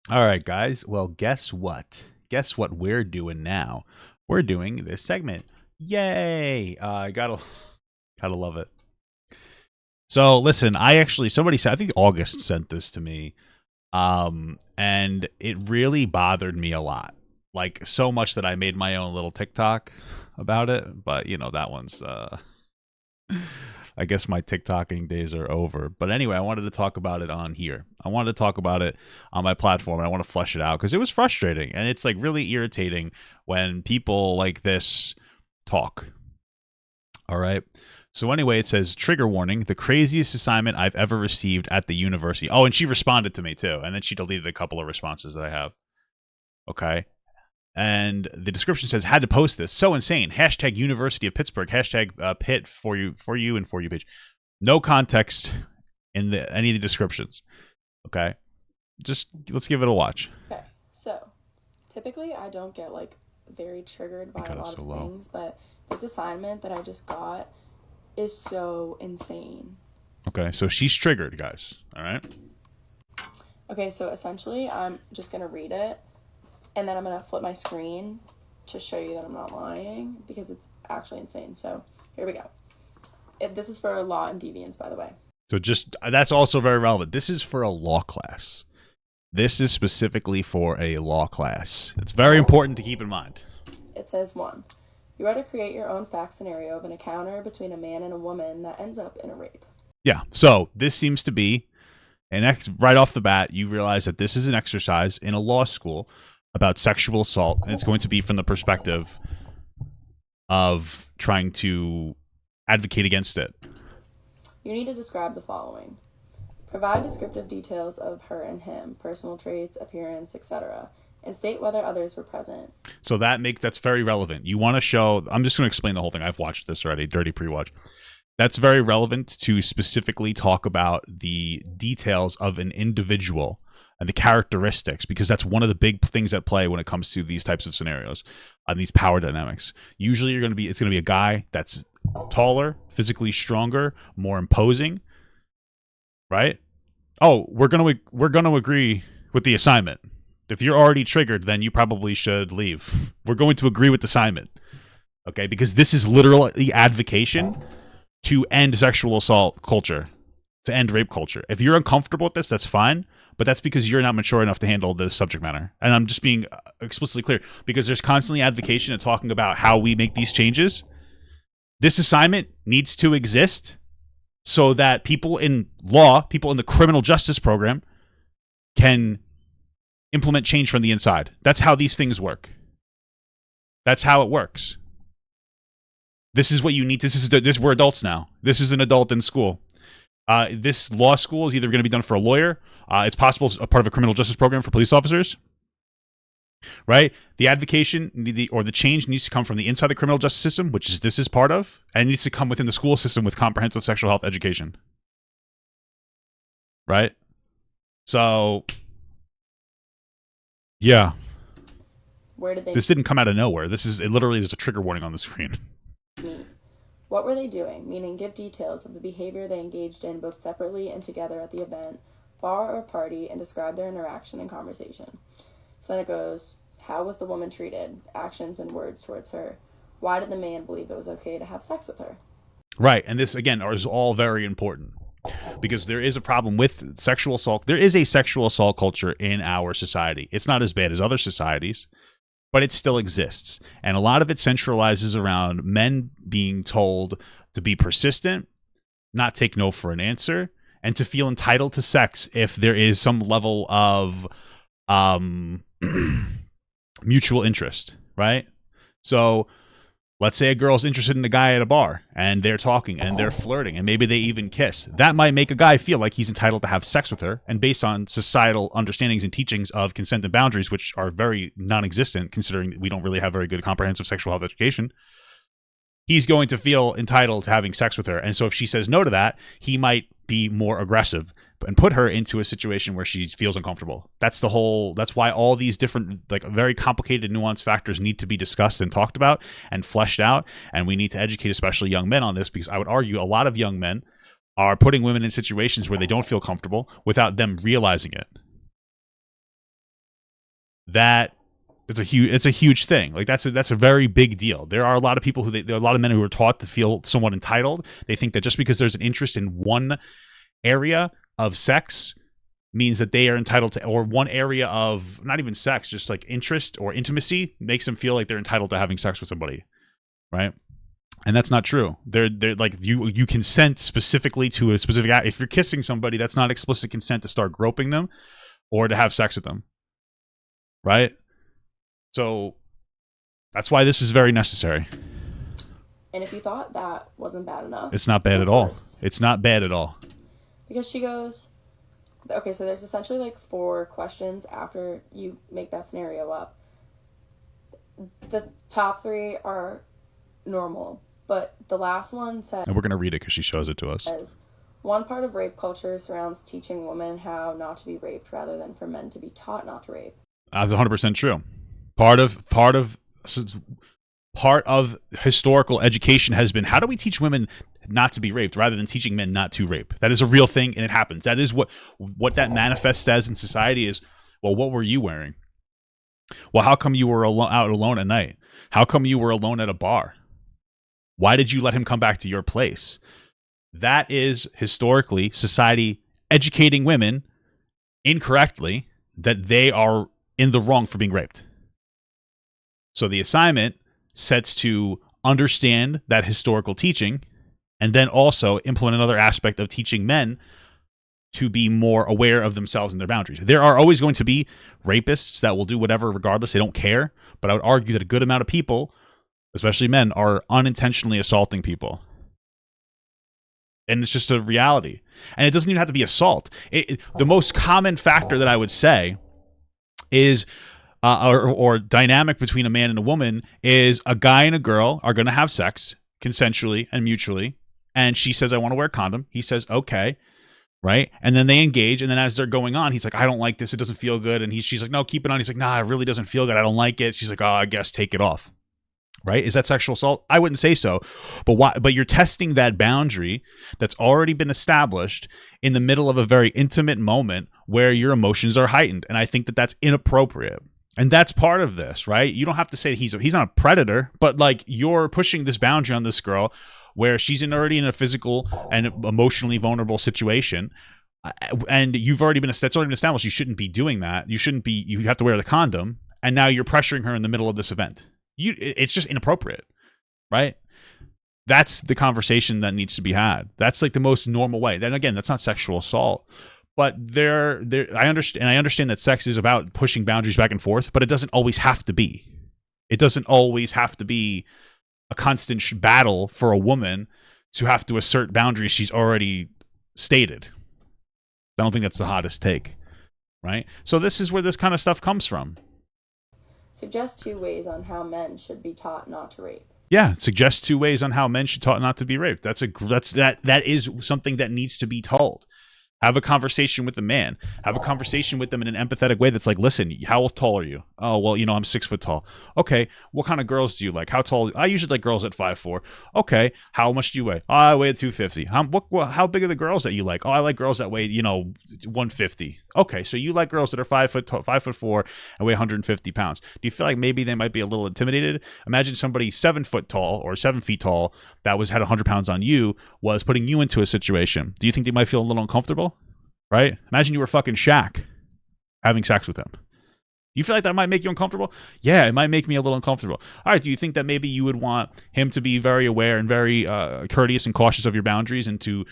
All right, guys. Well, guess what? Guess what we're doing now? We're doing this segment. Yay! I gotta gotta love it. So listen, I actually somebody said I think August sent this to me, and it really bothered me a lot, like so much that I made my own little TikTok about it. But that one's I guess my TikToking days are over. But anyway, I wanted to talk about it on here. I wanted to talk about it on my platform, and I want to flesh it out because it was frustrating and it's like really irritating when people like this talk. All right. So anyway, it says trigger warning: the craziest assignment I've ever received at the university. Oh, and she responded to me too, and then she deleted a couple of responses that I have. Okay. And the description says had to post this, so insane, hashtag University of Pittsburgh, hashtag Pitt for you and for you page. No context in any of the descriptions. Okay, just let's give it a watch. Okay, so typically I don't get like very triggered by a Got it lot so of low. things, but this assignment that I just got is so insane. Okay, so she's triggered, guys. All right. Okay, so essentially I'm just gonna read it and then I'm gonna flip my screen to show you that I'm not lying because it's actually insane. So here we go. This is for law and deviance, by the way. So just that's also very relevant. This is for a law class. This is specifically for a law class. It's very important to keep in mind. It says one. You are to create your own fact scenario of an encounter between a man and a woman that ends up in a rape. Yeah. So this seems to be right off the bat, you realize that this is an exercise in a law school about sexual assault, and it's going to be from the perspective of trying to advocate against it. You need to describe the following. Provide descriptive details of her and him, personal traits, appearance, etc., and state whether others were present. So that's very relevant. You want to show. I'm just going to explain the whole thing. I've watched this already. Dirty pre-watch. That's very relevant to specifically talk about the details of an individual and the characteristics, because that's one of the big things at play when it comes to these types of scenarios on these power dynamics. Usually it's going to be a guy that's taller, physically stronger, more imposing, right? Oh, we're going to agree with the assignment. If you're already triggered, then you probably should leave. We're going to agree with the assignment. Okay? Because this is literally advocation to end sexual assault culture, to end rape culture. If you're uncomfortable with this, that's fine, but that's because you're not mature enough to handle the subject matter. And I'm just being explicitly clear, because there's constantly advocation and talking about how we make these changes. This assignment needs to exist so that people in law, people in the criminal justice program, can implement change from the inside. That's how these things work. That's how it works. This is what you need. We're adults now. This is an adult in school. This law school is either going to be done for a lawyer. It's possible as a part of a criminal justice program for police officers. Right? The advocation or the change needs to come from the inside the criminal justice system, which this is part of, and it needs to come within the school system with comprehensive sexual health education. Right? So, yeah. Where did they This didn't come out of nowhere. It literally is a trigger warning on the screen. meet? What were they doing? Meaning, give details of the behavior they engaged in both separately and together at the event, bar or party, and describe their interaction and conversation. So then it goes, how was the woman treated? Actions and words towards her. Why did the man believe it was okay to have sex with her? Right. And this, again, is all very important because there is a problem with sexual assault. There is a sexual assault culture in our society. It's not as bad as other societies, but it still exists. And a lot of it centralizes around men being told to be persistent, not take no for an answer, and to feel entitled to sex if there is some level of mutual interest, right? So let's say a girl's interested in a guy at a bar and they're talking and they're flirting and maybe they even kiss. That might make a guy feel like he's entitled to have sex with her. And based on societal understandings and teachings of consent and boundaries, which are very non-existent considering we don't really have very good comprehensive sexual health education, he's going to feel entitled to having sex with her. And so if she says no to that, he might be more aggressive and put her into a situation where she feels uncomfortable. That's why all these different, like, very complicated, nuanced factors need to be discussed and talked about and fleshed out. And we need to educate, especially young men, on this, because I would argue a lot of young men are putting women in situations where they don't feel comfortable without them realizing it. that it's a huge thing. Like that's a very big deal. There are a lot of people there are a lot of men who are taught to feel somewhat entitled. They think that just because there's an interest in one area of sex means that they are entitled to, or one area of not even sex, just like interest or intimacy makes them feel like they're entitled to having sex with somebody, right? And that's not true. They're like you consent specifically to a specific act. If you're kissing somebody, that's not explicit consent to start groping them or to have sex with them, right? So that's why this is very necessary. And if you thought that wasn't bad enough, it's not bad at all. It's not bad at all. Because she goes, okay, so there's essentially like 4 questions after you make that scenario up. The top 3 are normal, but the last one says, and we're going to read it because she shows it to us. One part of rape culture surrounds teaching women how not to be raped rather than for men to be taught not to rape. That's 100% true. Part of historical education has been, how do we teach women not to be raped rather than teaching men not to rape? That is a real thing, and it happens. That is what that manifests as in society is, well, what were you wearing? Well, how come you were out alone at night? How come you were alone at a bar? Why did you let him come back to your place? That is historically society educating women incorrectly that they are in the wrong for being raped. So the assignment sets to understand that historical teaching and then also implement another aspect of teaching men to be more aware of themselves and their boundaries. There are always going to be rapists that will do whatever regardless. They don't care. But I would argue that a good amount of people, especially men, are unintentionally assaulting people. And it's just a reality. And it doesn't even have to be assault. The most common factor that I would say is, or dynamic between a man and a woman, is a guy and a girl are going to have sex consensually and mutually. And she says, I want to wear a condom. He says, okay. Right. And then they engage. And then as they're going on, he's like, I don't like this. It doesn't feel good. And she's like, no, keep it on. He's like, nah, it really doesn't feel good. I don't like it. She's like, oh, I guess take it off. Right? Is that sexual assault? I wouldn't say so. But why? But you're testing that boundary that's already been established in the middle of a very intimate moment where your emotions are heightened. And I think that that's inappropriate. And that's part of this, right? You don't have to say he's not a predator, but like you're pushing this boundary on this girl where she's already in a physical and emotionally vulnerable situation. And you've already been established. You shouldn't be doing that. You have to wear the condom. And now you're pressuring her in the middle of this event. It's just inappropriate, right? That's the conversation that needs to be had. That's like the most normal way. Then again, that's not sexual assault, but I understand that sex is about pushing boundaries back and forth, but it doesn't always have to be. It doesn't always have to be a constant battle for a woman to have to assert boundaries she's already stated. I don't think that's the hottest take, right? So this is where this kind of stuff comes from. Suggest 2 ways on how men should be taught not to rape. Yeah, suggest 2 ways on how men should taught not to be raped. That is something that needs to be told. Have a conversation with the man. Have a conversation with them in an empathetic way that's like, listen, how tall are you? Oh, well, I'm 6 foot tall. Okay, what kind of girls do you like? How tall? I usually like girls at 5'4". Okay, how much do you weigh? Oh, I weigh 250. How big are the girls that you like? Oh, I like girls that weigh, 150. Okay, so you like girls that are 5'4" and weigh 150 pounds. Do you feel like maybe they might be a little intimidated? Imagine somebody 7 foot tall or 7 feet tall that had 100 pounds on you was putting you into a situation. Do you think they might feel a little uncomfortable? Right? Imagine you were fucking Shaq having sex with him. You feel like that might make you uncomfortable? Yeah, it might make me a little uncomfortable. All right, do you think that maybe you would want him to be very aware and very courteous and cautious of your boundaries and to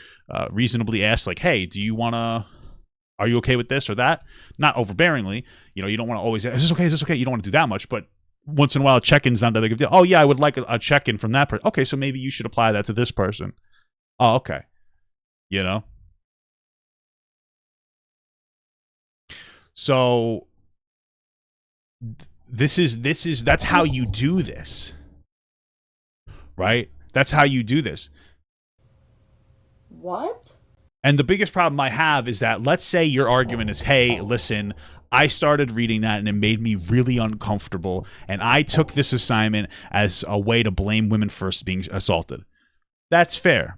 reasonably ask, like, hey, are you okay with this or that? Not overbearingly. You don't want to always, is this okay? Is this okay? You don't want to do that much, but once in a while, a check-in's not that big of a deal. Oh, yeah, I would like a check-in from that person. Okay, so maybe you should apply that to this person. Oh, okay. So that's how you do this, right? That's how you do this. What? And the biggest problem I have is that, let's say your argument is, hey, listen, I started reading that and it made me really uncomfortable, and I took this assignment as a way to blame women for being assaulted. That's fair.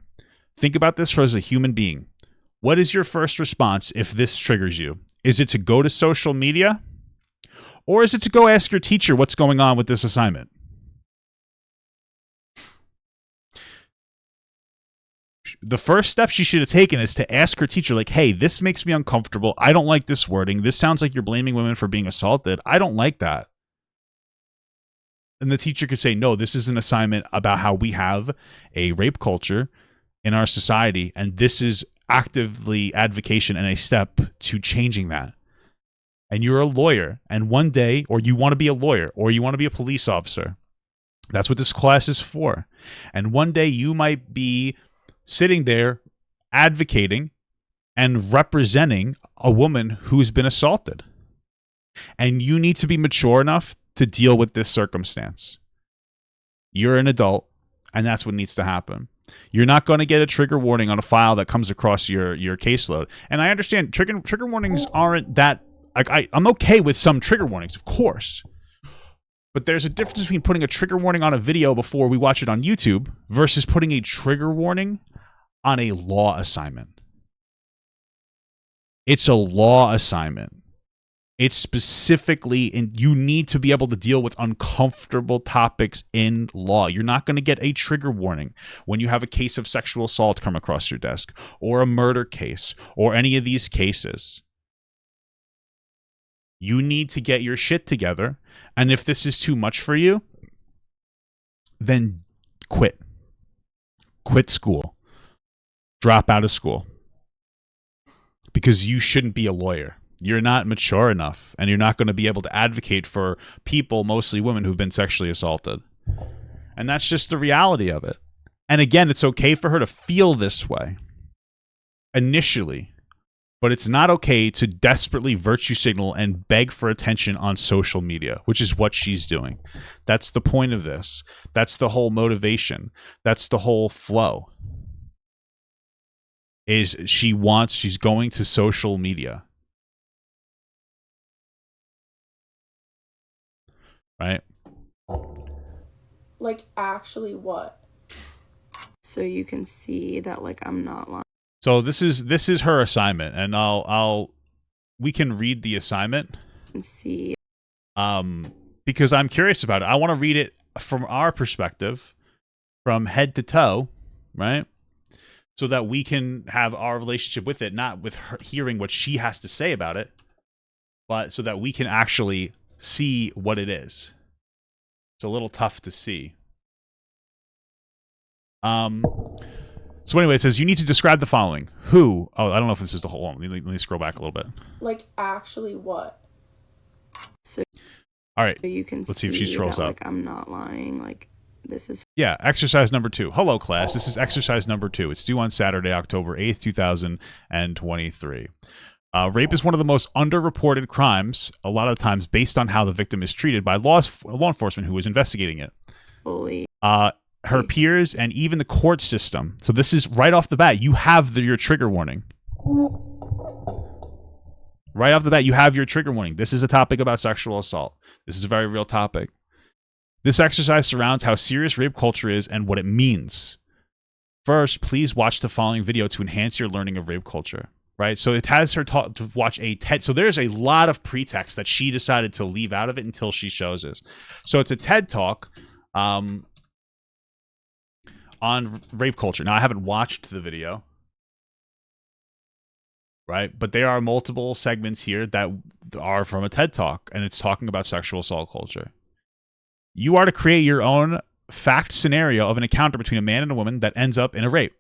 Think about this as a human being. What is your first response if this triggers you? Is it to go to social media? Or is it to go ask your teacher what's going on with this assignment? The first step she should have taken is to ask her teacher, like, hey, this makes me uncomfortable. I don't like this wording. This sounds like you're blaming women for being assaulted. I don't like that. And the teacher could say, no, this is an assignment about how we have a rape culture in our society, and this is actively advocation and a step to changing that. And you're a lawyer, and one day, or you want to be a lawyer, or you want to be a police officer. That's what this class is for. And one day you might be sitting there advocating and representing a woman who's been assaulted. And you need to be mature enough to deal with this circumstance. You're an adult, and that's what needs to happen. You're not going to get a trigger warning on a file that comes across your caseload. And I understand trigger warnings aren't that... I'm okay with some trigger warnings, of course. But there's a difference between putting a trigger warning on a video before we watch it on YouTube versus putting a trigger warning on a law assignment. It's a law assignment. It's specifically, and you need to be able to deal with uncomfortable topics in law. You're not going to get a trigger warning when you have a case of sexual assault come across your desk, or a murder case, or any of these cases. You need to get your shit together, and if this is too much for you, then quit. Quit school. Drop out of school. Because you shouldn't be a lawyer. You're not mature enough, and you're not going to be able to advocate for people, mostly women, who've been sexually assaulted. And that's just the reality of it. And again, it's okay for her to feel this way initially, but it's not okay to desperately virtue signal and beg for attention on social media, which is what she's doing. That's the point of this. That's the whole motivation. That's the whole flow. Is she's going to social media. Right? Like, actually what? So you can see that, like, I'm not lying. So this is her assignment, and we can read the assignment. And see. Because I'm curious about it. I want to read it from our perspective, from head to toe, right? So that we can have our relationship with it, not with her hearing what she has to say about it, but so that we can actually see what it is. It's a little tough to see. So anyway, it says, you need to describe the following. Who? Oh, I don't know if this is the whole one. Let me scroll back a little bit. Like, actually what? So all right. you can Let's see if she scrolls up. Like, I'm not lying. Like, this is... Yeah, exercise number 2. Hello, class. This is exercise number 2. It's due on Saturday, October 8th, 2023. Rape is one of the most underreported crimes, a lot of times based on how the victim is treated by law enforcement who is investigating it. Fully. Her peers and even the court system. So this is right off the bat. You have your trigger warning. Right off the bat, you have your trigger warning. This is a topic about sexual assault. This is a very real topic. This exercise surrounds how serious rape culture is and what it means. First, please watch the following video to enhance your learning of rape culture. Right? So it has her taught to watch a TED. So there's a lot of pretext that she decided to leave out of it until she shows us. So it's a TED Talk on rape culture. Now, I haven't watched the video. Right? But there are multiple segments here that are from a TED Talk, and it's talking about sexual assault culture. You are to create your own fact scenario of an encounter between a man and a woman that ends up in a rape.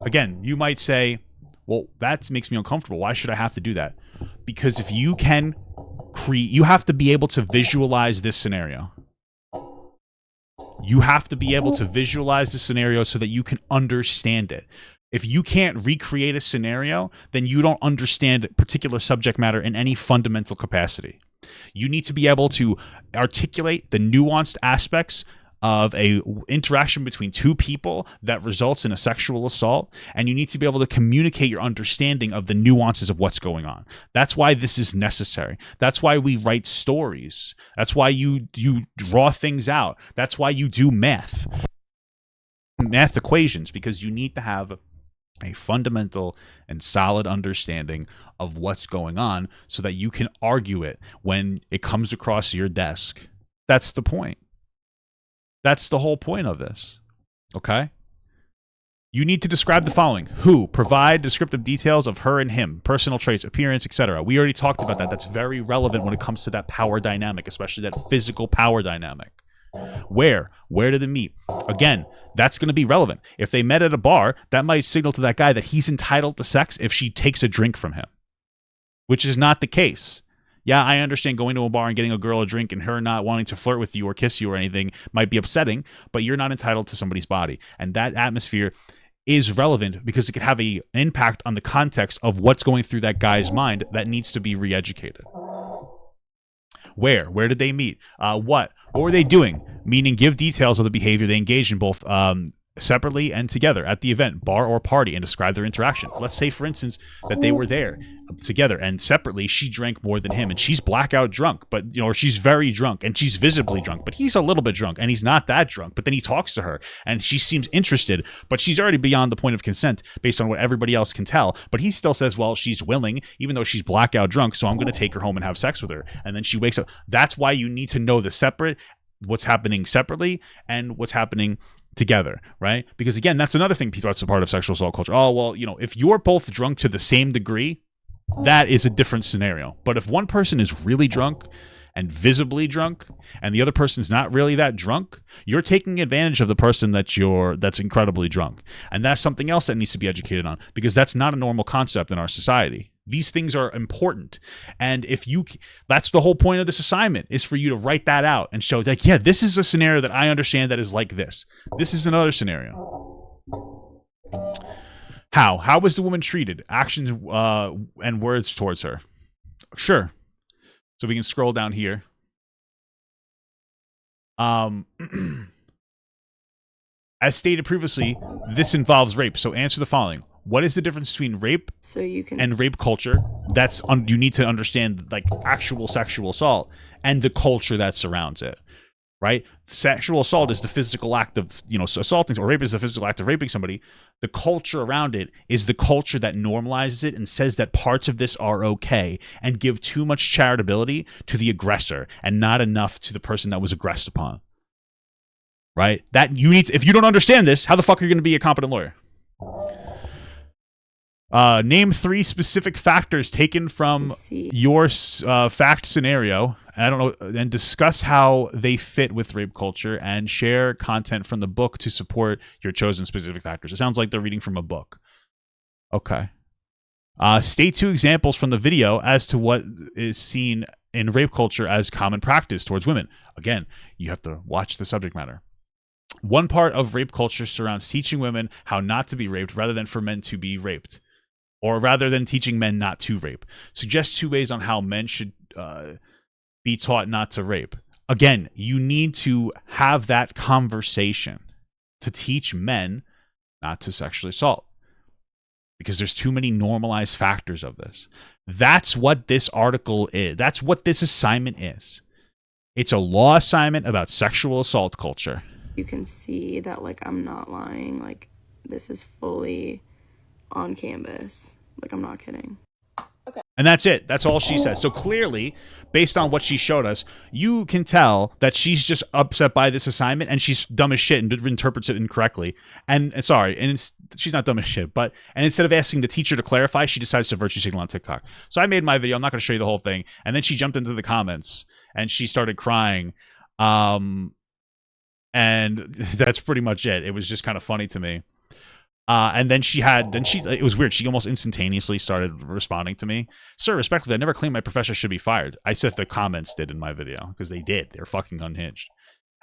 Again, you might say, well, that makes me uncomfortable. Why should I have to do that? Because if you can create, you have to be able to visualize this scenario. You have to be able to visualize the scenario so that you can understand it. If you can't recreate a scenario, then you don't understand particular subject matter in any fundamental capacity. You need to be able to articulate the nuanced aspects of a interaction between two people that results in a sexual assault, and you need to be able to communicate your understanding of the nuances of what's going on. That's why this is necessary. That's why we write stories. That's why you draw things out. That's why you do math equations, because you need to have a fundamental and solid understanding of what's going on so that you can argue it when it comes across your desk. That's the point. That's the whole point of this. Okay? You need to describe the following. Who? Provide descriptive details of her and him, personal traits, appearance, etc. We already talked about that. That's very relevant when it comes to that power dynamic, especially that physical power dynamic. Where? Where did they meet? Again, that's going to be relevant. If they met at a bar, that might signal to that guy that he's entitled to sex if she takes a drink from him, which is not the case. Yeah, I understand going to a bar and getting a girl a drink and her not wanting to flirt with you or kiss you or anything might be upsetting, but you're not entitled to somebody's body. And that atmosphere is relevant because it could have an impact on the context of what's going through that guy's mind that needs to be re-educated. Where? Where did they meet? What were they doing? Meaning give details of the behavior they engaged in both separately and together at the event, bar or party, and describe their interaction. Let's say, for instance, that they were there together and separately she drank more than him and she's blackout drunk, but or she's very drunk and she's visibly drunk, but he's a little bit drunk and he's not that drunk, but then he talks to her and she seems interested, but she's already beyond the point of consent based on what everybody else can tell, but he still says, well, she's willing even though she's blackout drunk, so I'm going to take her home and have sex with her. And then she wakes up. That's why you need to know what's happening separately and what's happening together, right? Because again, that's another thing that's a part of sexual assault culture. Oh, well, if you're both drunk to the same degree, that is a different scenario. But if one person is really drunk and visibly drunk and the other person's not really that drunk, you're taking advantage of the person that's incredibly drunk. And that's something else that needs to be educated on, because that's not a normal concept in our society. These things are important. And that's the whole point of this assignment, is for you to write that out and show that, yeah, this is a scenario that I understand that is like this. This is another scenario. How was the woman treated? Actions and words towards her. Sure. So we can scroll down here. As stated previously, this involves rape. So answer the following. What is the difference between rape and rape culture? You need to understand, like, actual sexual assault and the culture that surrounds it, right? Sexual assault is the physical act of, assaulting, or rape is the physical act of raping somebody. The culture around it is the culture that normalizes it and says that parts of this are okay and give too much charitability to the aggressor and not enough to the person that was aggressed upon, right? If you don't understand this, how the fuck are you going to be a competent lawyer? Name 3 specific factors taken from your fact scenario. I don't know, and discuss how they fit with rape culture, and share content from the book to support your chosen specific factors. It sounds like they're reading from a book. Okay. State 2 examples from the video as to what is seen in rape culture as common practice towards women. Again, you have to watch the subject matter. One part of rape culture surrounds teaching women how not to be raped rather than for men to be raped, or rather than teaching men not to rape. Suggest 2 ways on how men should be taught not to rape. Again, you need to have that conversation to teach men not to sexually assault, because there's too many normalized factors of this. That's what this article is. That's what this assignment is. It's a law assignment about sexual assault culture. You can see that, like, I'm not lying. Like, this is fully on canvas. Like, I'm not kidding. Okay. And that's it. That's all she says. So clearly, based on what she showed us, you can tell that she's just upset by this assignment and she's dumb as shit and interprets it incorrectly. She's not dumb as shit, and instead of asking the teacher to clarify, she decides to virtue signal on TikTok. So I made my video. I'm not going to show you the whole thing. And then she jumped into the comments and she started crying. And that's pretty much it. It was just kind of funny to me. And then it was weird. She almost instantaneously started responding to me. Sir, respectfully, I never claimed my professor should be fired. I said the comments did in my video, because they did. They're fucking unhinged.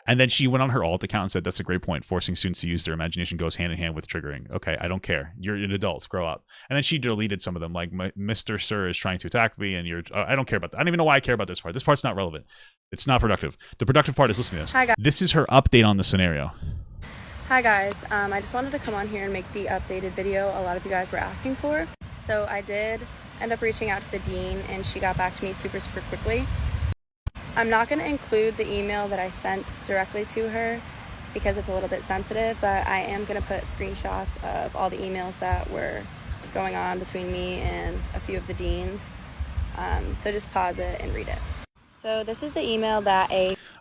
And then she went on her alt account and said, that's a great point. Forcing students to use their imagination goes hand in hand with triggering. Okay, I don't care. You're an adult. Grow up. And then she deleted some of them, like, Mr. Sir is trying to attack me, and I don't care about that. I don't even know why I care about this part. This part's not relevant. It's not productive. The productive part is listening to this. Hi, guys. This is her update on the scenario. Hi guys, I just wanted to come on here and make the updated video a lot of you guys were asking for. So I did end up reaching out to the dean, and she got back to me super quickly. I'm not going to include the email that I sent directly to her, because it's a little bit sensitive, but I am going to put screenshots of all the emails that were going on between me and a few of the deans. So just pause it and read it. So this is the email that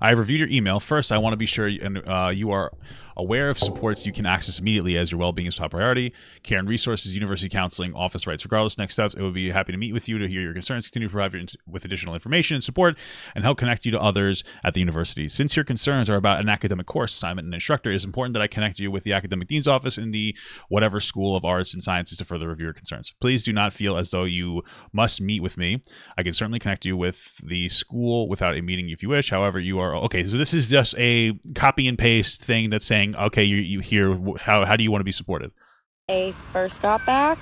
I reviewed your email. First, I want to be sure you are aware of supports you can access immediately as your well-being is top priority. Care and resources, university counseling, office rights. Regardless, next steps, I would be happy to meet with you to hear your concerns, continue to provide you with additional information and support, and help connect you to others at the university. Since your concerns are about an academic course assignment and instructor, it is important that I connect you with the academic dean's office in the whatever school of arts and sciences to further review your concerns. Please do not feel as though you must meet with me. I can certainly connect you with the school without a meeting if you wish. However, you are okay. So this is just a copy and paste thing that's saying, okay, you hear how do you want to be supported? First got back,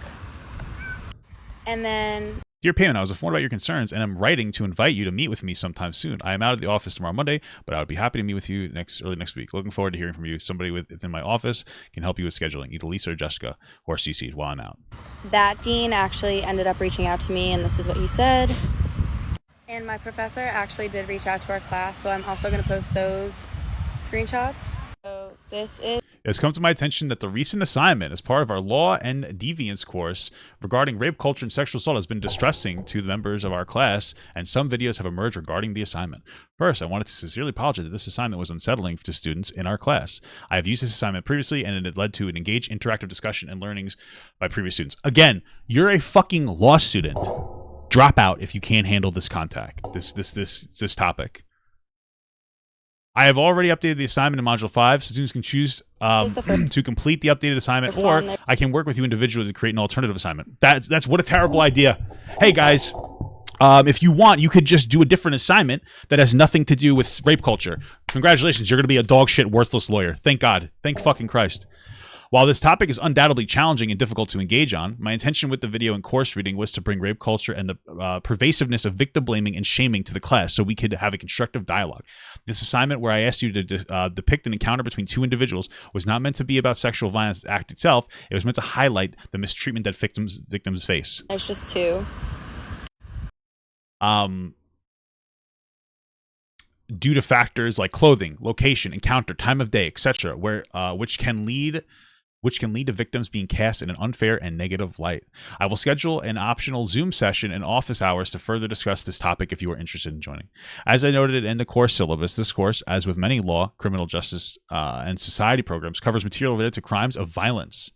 and then Dear Payman, I was informed about your concerns and I'm writing to invite you to meet with me sometime soon. I am out of the office tomorrow Monday, but I would be happy to meet with you early next week. Looking forward to hearing from you. Somebody within my office can help you with scheduling, either Lisa or Jessica, who are CC'd while I'm out. That dean actually ended up reaching out to me, and this is what he said. And my professor actually did reach out to our class, so I'm also going to post those screenshots. So this is... It has come to my attention that the recent assignment as part of our Law and Deviance course regarding rape culture and sexual assault has been distressing to the members of our class, and some videos have emerged regarding the assignment. First, I wanted to sincerely apologize that this assignment was unsettling to students in our class. I have used this assignment previously, and it had led to an engaged interactive discussion and learnings by previous students. Again, you're a fucking law student. Drop out if you can't handle this this topic. I have already updated the assignment in Module 5, so students can choose to complete the updated assignment, or I can work with you individually to create an alternative assignment. That's what a terrible idea. Hey, guys, if you want, you could just do a different assignment that has nothing to do with rape culture. Congratulations, you're going to be a dog shit, worthless lawyer. Thank God. Thank fucking Christ. While this topic is undoubtedly challenging and difficult to engage on, my intention with the video and course reading was to bring rape culture and the pervasiveness of victim blaming and shaming to the class so we could have a constructive dialogue. This assignment, where I asked you to depict an encounter between two individuals, was not meant to be about sexual violence act itself. It was meant to highlight the mistreatment that victims face. It's just two. Due to factors like clothing, location, encounter, time of day, etc., which can lead to victims being cast in an unfair and negative light. I will schedule an optional Zoom session in office hours to further discuss this topic if you are interested in joining. As I noted in the course syllabus, this course, as with many law, criminal justice, and society programs, covers material related to crimes of violence.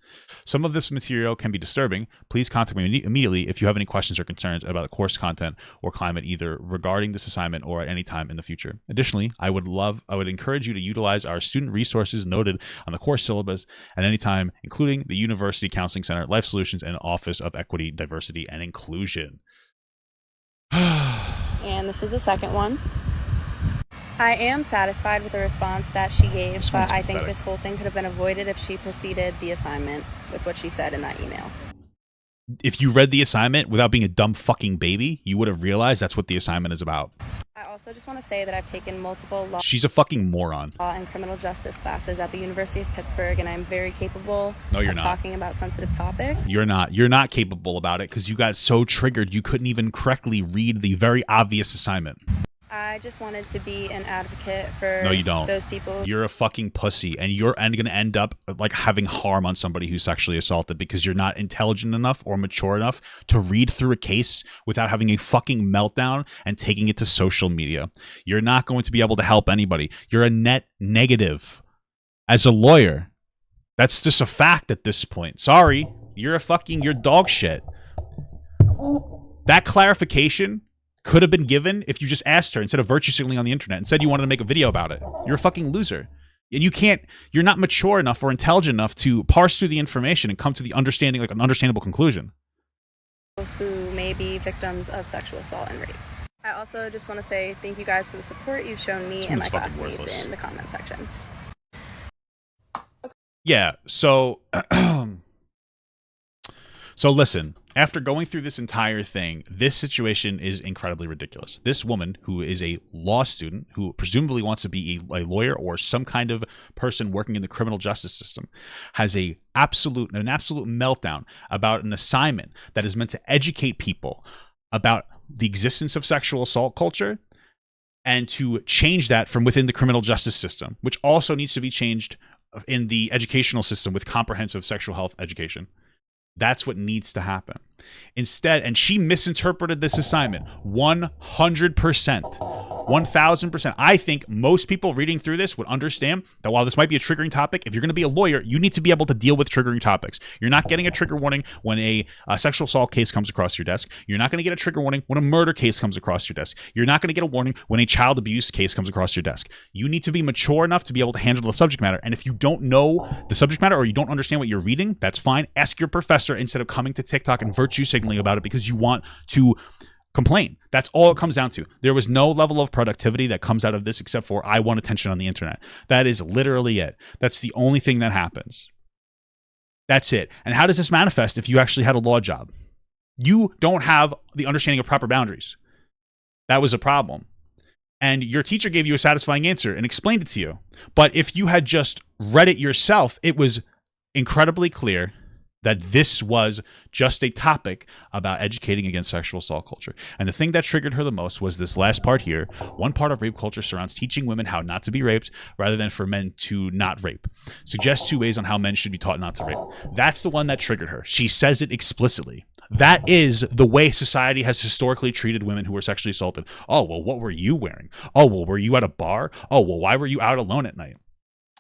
Some of this material can be disturbing. Please contact me immediately if you have any questions or concerns about the course content or climate, either regarding this assignment or at any time in the future. Additionally, I would encourage you to utilize our student resources noted on the course syllabus at any time, including the University Counseling Center, Life Solutions, and Office of Equity, Diversity, and Inclusion. And this is the second one. I am satisfied with the response that she gave, but I think this whole thing could have been avoided if she proceeded the assignment with what she said in that email. If you read the assignment without being a dumb fucking baby, you would have realized that's what the assignment is about. I also just want to say that I've taken multiple law She's a fucking moron. and criminal justice classes at the University of Pittsburgh, and I'm very capable of talking about sensitive topics. You're not. You're not capable about it because you got so triggered you couldn't even correctly read the very obvious assignment. I just wanted to be an advocate for those people. You're a fucking pussy, and you're going to end up like having harm on somebody who's sexually assaulted because you're not intelligent enough or mature enough to read through a case without having a fucking meltdown and taking it to social media. You're not going to be able to help anybody. You're a net negative as a lawyer. That's just a fact at this point. Sorry, you're dog shit. That clarification could have been given if you just asked her instead of virtue signaling on the internet and said you wanted to make a video about it. You're a fucking loser. And you're not mature enough or intelligent enough to parse through the information and come to the understanding, like an understandable conclusion. Who may be victims of sexual assault and rape. I also just want to say thank you guys for the support you've shown me and my classmates in the comment section. Yeah, so listen, after going through this entire thing, this situation is incredibly ridiculous. This woman, who is a law student, who presumably wants to be a lawyer or some kind of person working in the criminal justice system, has an absolute meltdown about an assignment that is meant to educate people about the existence of sexual assault culture and to change that from within the criminal justice system, which also needs to be changed in the educational system with comprehensive sexual health education. That's what needs to happen. Instead, and she misinterpreted this assignment 100%, 1000%. I think most people reading through this would understand that while this might be a triggering topic, if you're going to be a lawyer, you need to be able to deal with triggering topics. You're not getting a trigger warning when a sexual assault case comes across your desk. You're not going to get a trigger warning when a murder case comes across your desk. You're not going to get a warning when a child abuse case comes across your desk. You need to be mature enough to be able to handle the subject matter. And if you don't know the subject matter or you don't understand what you're reading, that's fine. Ask your professor instead of coming to TikTok and virtue signaling about it because you want to complain. That's all it comes down to. There was no level of productivity that comes out of this except for I want attention on the internet. That is literally it. That's the only thing that happens. That's it. And how does this manifest if you actually had a law job? You don't have the understanding of proper boundaries. That was a problem. And your teacher gave you a satisfying answer and explained it to you. But if you had just read it yourself, it was incredibly clear that this was just a topic about educating against sexual assault culture. And the thing that triggered her the most was this last part here. One part of rape culture surrounds teaching women how not to be raped rather than for men to not rape. Suggest 2 ways on how men should be taught not to rape. That's the one that triggered her. She says it explicitly. That is the way society has historically treated women who were sexually assaulted. Oh, well, what were you wearing? Oh, well, were you at a bar? Oh, well, why were you out alone at night?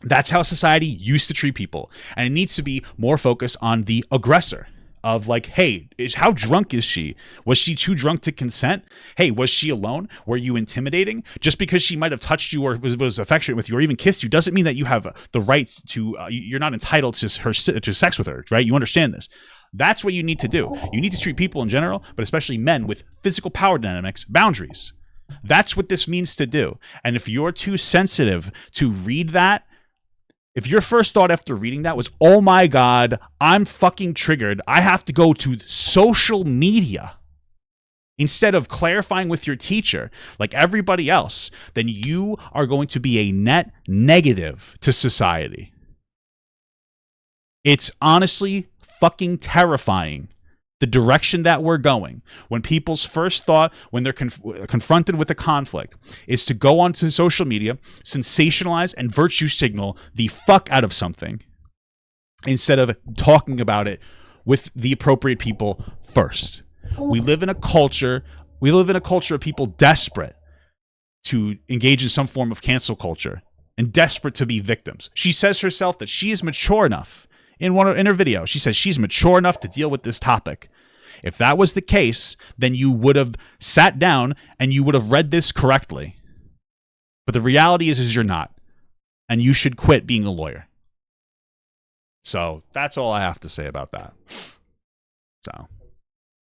That's how society used to treat people. And it needs to be more focused on the aggressor of like, hey, how drunk is she? Was she too drunk to consent? Hey, was she alone? Were you intimidating? Just because she might have touched you or was affectionate with you or even kissed you doesn't mean that you have the right to, you're not entitled to sex with her, right? You understand this. That's what you need to do. You need to treat people in general, but especially men with physical power dynamics, boundaries. That's what this means to do. And if you're too sensitive to read that, if your first thought after reading that was, oh my God, I'm fucking triggered, I have to go to social media instead of clarifying with your teacher like everybody else, then you are going to be a net negative to society. It's honestly fucking terrifying the direction that we're going. When people's first thought, when they're confronted with a conflict, is to go onto social media, sensationalize and virtue signal the fuck out of something instead of talking about it with the appropriate people first. We live in a culture of people desperate to engage in some form of cancel culture and desperate to be victims. She says herself that she is mature enough. In her video, she says she's mature enough to deal with this topic. If that was the case, then you would have sat down and you would have read this correctly. But the reality is you're not. And you should quit being a lawyer. So that's all I have to say about that. So